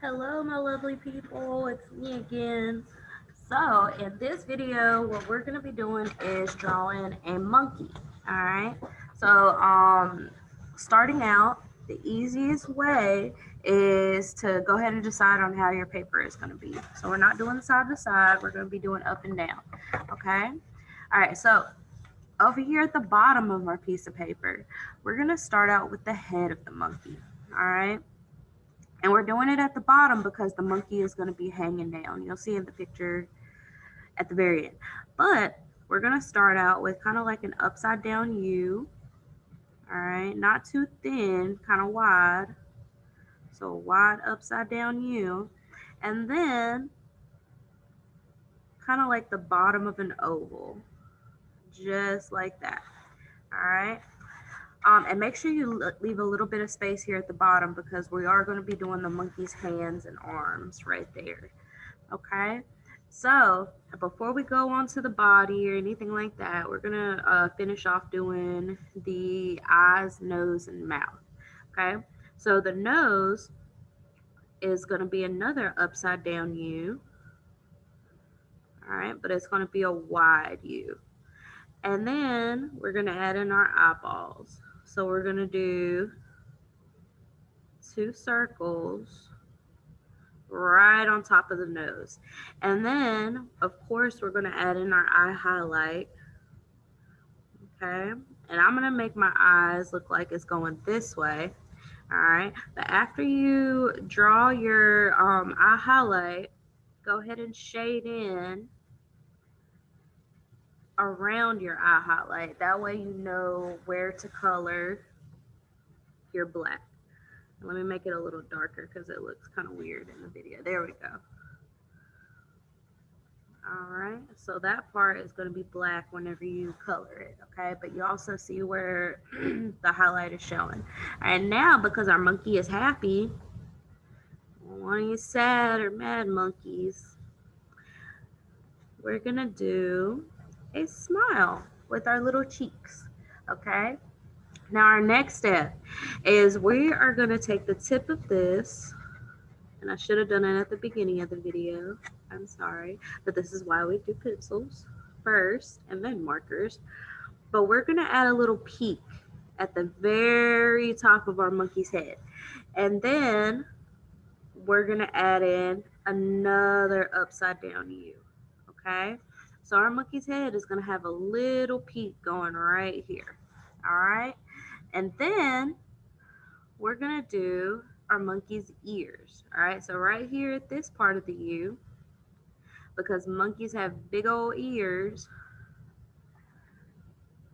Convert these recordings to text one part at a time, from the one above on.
Hello, my lovely people. It's me again. So, in this video, what we're going to be doing is drawing a monkey. All right. So, starting out, the easiest way is to go ahead and decide on how your paper is going to be. So, we're not doing side to side, we're going to be doing up and down. Okay. All right. So, over here at the bottom of our piece of paper, we're going to start out with the head of the monkey. All right. And we're doing it at the bottom because the monkey is going to be hanging down. You'll see in the picture at the very end. But we're going to start out with kind of like an upside down U. All right, not too thin, kind of wide. So wide upside down U. And then kind of like the bottom of an oval, just like that. All right. And make sure you leave a little bit of space here at the bottom because we are going to be doing the monkey's hands and arms right there. Okay, so before we go on to the body or anything like that, we're gonna finish off doing the eyes, nose, and mouth. Okay, so the nose is gonna be another upside down U. All right, but it's gonna be a wide U. And then we're gonna add in our eyeballs. So we're gonna do two circles right on top of the nose. And then, of course, we're going to add in our eye highlight. Okay. And I'm going to make my eyes look like it's going this way. All right. But after you draw your eye highlight, go ahead and shade in around your eye highlight. That way you know where to color your black. Let me make it a little darker because it looks kind of weird in the video. There we go. All right, so that part is going to be black whenever you color it, okay? But you also see where the highlight is showing. And now, because our monkey is happy, one of you sad or mad monkeys, we're going to do a smile with our little cheeks, okay? Now, our next step is we are going to take the tip of this, and I should have done it at the beginning of the video. I'm sorry, but this is why we do pencils first and then markers. But we're going to add a little peak at the very top of our monkey's head. And then we're going to add in another upside down U. Okay? So our monkey's head is going to have a little peak going right here. All right? And then we're going to do our monkey's ears. All right? So right here at this part of the U, because monkeys have big old ears,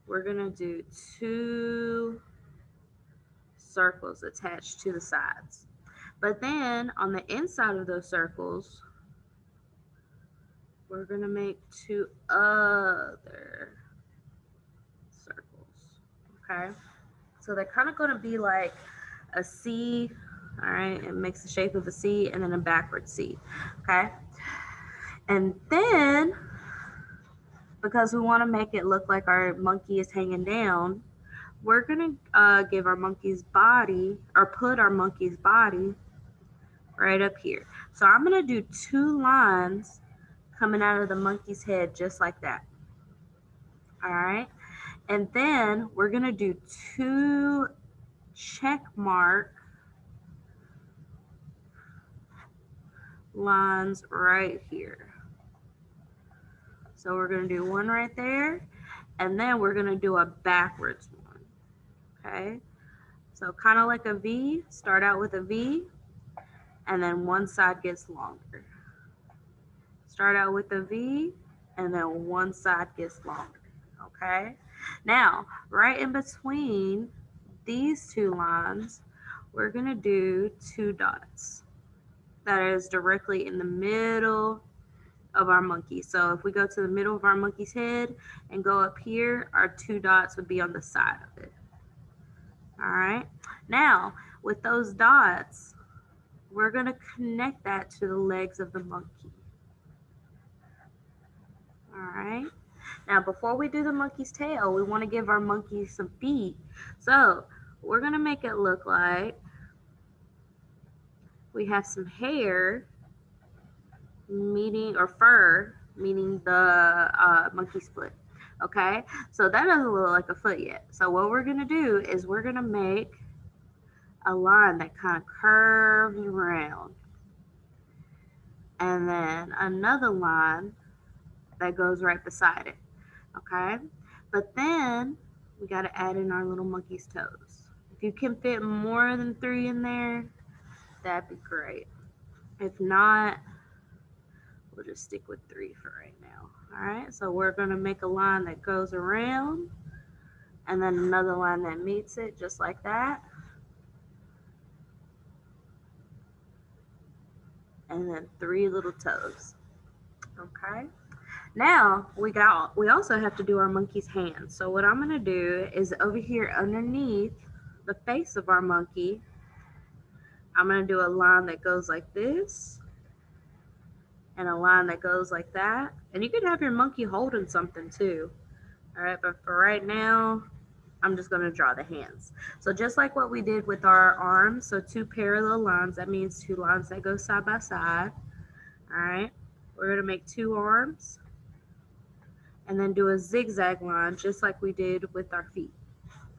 we're going to do two circles attached to the sides. But then on the inside of those circles, we're going to make two other circles. Okay? So they're kind of going to be like a C. All right? It makes the shape of a C and then a backward C. Okay? And then, because we want to make it look like our monkey is hanging down, we're going to give our monkey's body, or put our monkey's body right up here. So I'm going to do two lines coming out of the monkey's head just like that. All right. And then we're going to do two check mark lines right here. So we're going to do one right there, and then we're going to do a backwards one. Okay. So kind of like a V, start out with a V, and then one side gets longer. Start out with a V, and then one side gets longer. Okay. Now, right in between these two lines, we're going to do two dots. That is directly in the middle of our monkey. So if we go to the middle of our monkey's head and go up here, our two dots would be on the side of it. All right. Now, with those dots, we're going to connect that to the legs of the monkey. All right. Now, before we do the monkey's tail, we want to give our monkey some feet. So we're going to make it look like we have some hair, meaning, or fur, meaning the monkey split. Okay, so that doesn't look like a foot yet. So what we're gonna do is we're gonna make a line that kind of curves around, and then another line that goes right beside it. Okay, but then we got to add in our little monkey's toes. If you can fit more than 3 in there, that'd be great. If not, we'll just stick with 3 for right now. All right, so we're going to make a line that goes around, and then another line that meets it, just like that. And then 3 little toes. Okay. Now we also have to do our monkey's hands. So what I'm going to do is over here underneath the face of our monkey, I'm going to do a line that goes like this and a line that goes like that. And you could have your monkey holding something too. All right, but for right now, I'm just going to draw the hands. So just like what we did with our arms, so 2 parallel lines, that means 2 lines that go side by side. All right, we're going to make 2 arms and then do a zigzag line just like we did with our feet,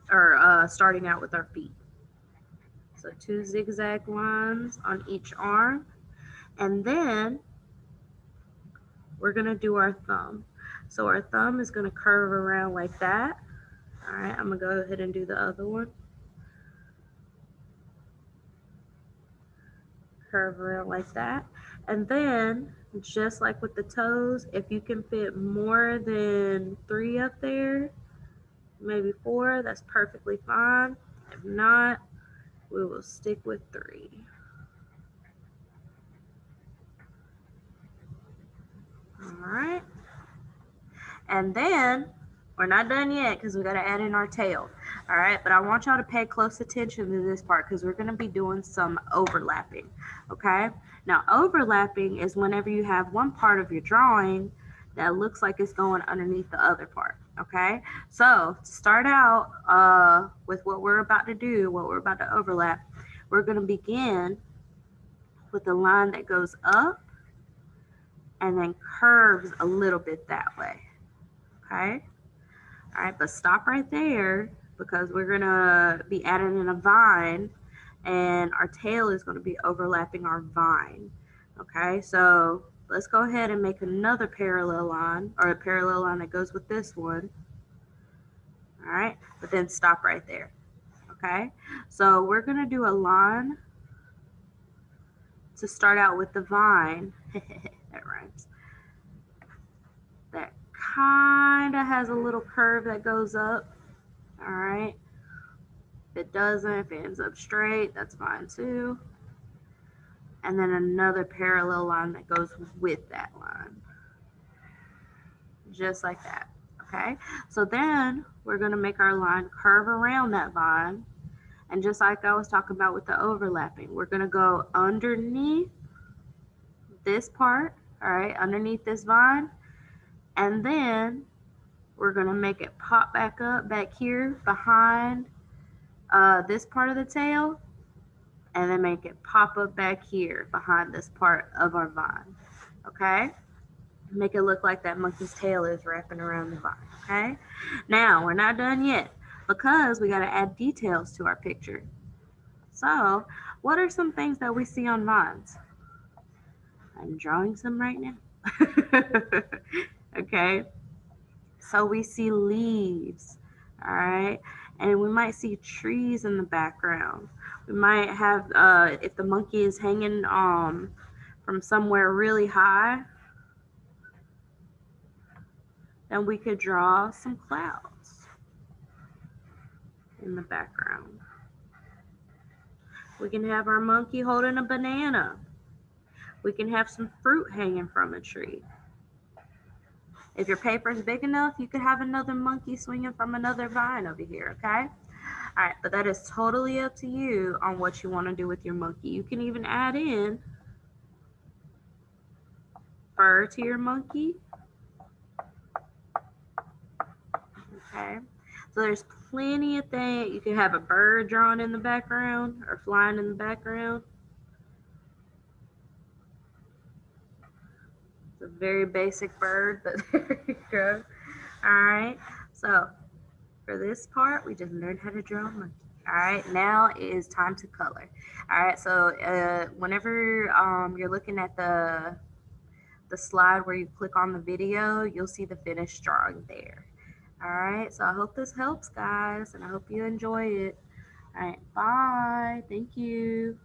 or starting out with our feet. So 2 zigzag lines on each arm, and then we're going to do our thumb. So our thumb is going to curve around like that. All right, I'm going to go ahead and do the other one. Curve around like that. And then, just like with the toes, if you can fit more than 3 up there, maybe 4, that's perfectly fine. If not, we will stick with 3. All right. And then we're not done yet because we got to add in our tail. All right, but I want y'all to pay close attention to this part because we're going to be doing some overlapping. Okay, now overlapping is whenever you have one part of your drawing that looks like it's going underneath the other part. Okay, so to start out with what we're about to do, what we're about to overlap, we're going to begin with a line that goes up and then curves a little bit that way. Okay, all right, but stop right there because we're going to be adding in a vine and our tail is going to be overlapping our vine. Okay, so let's go ahead and make another parallel line, or a parallel line that goes with this one. All right, but then stop right there. Okay, so we're going to do a line to start out with the vine. That rhymes. That kind of has a little curve that goes up. All right. If it doesn't, if it ends up straight, that's fine too. And then another parallel line that goes with that line. Just like that. Okay. So then we're going to make our line curve around that vine. And just like I was talking about with the overlapping, we're going to go underneath this part, all right, underneath this vine. And then we're going to make it pop back up back here behind this part of the tail, and then make it pop up back here behind this part of our vine. Okay, make it look like that monkey's tail is wrapping around the vine. Okay, now we're not done yet because we got to add details to our picture. So what are some things that we see on vines? I'm drawing some right now. Okay, so we see leaves, all right, and we might see trees in the background. We might have, if the monkey is hanging from somewhere really high, then we could draw some clouds in the background. We can have our monkey holding a banana. We can have some fruit hanging from a tree. If your paper is big enough, you could have another monkey swinging from another vine over here, okay? All right, but that is totally up to you on what you want to do with your monkey. You can even add in fur to your monkey. Okay, so there's plenty of things. You can have a bird drawn in the background or flying in the background. It's a very basic bird, but there you go. All right. So for this part, we just learned how to draw a monkey. All right. Now it is time to color. All right. So whenever you're looking at the slide where you click on the video, you'll see the finished drawing there. All right. So I hope this helps, guys, and I hope you enjoy it. All right. Bye. Thank you.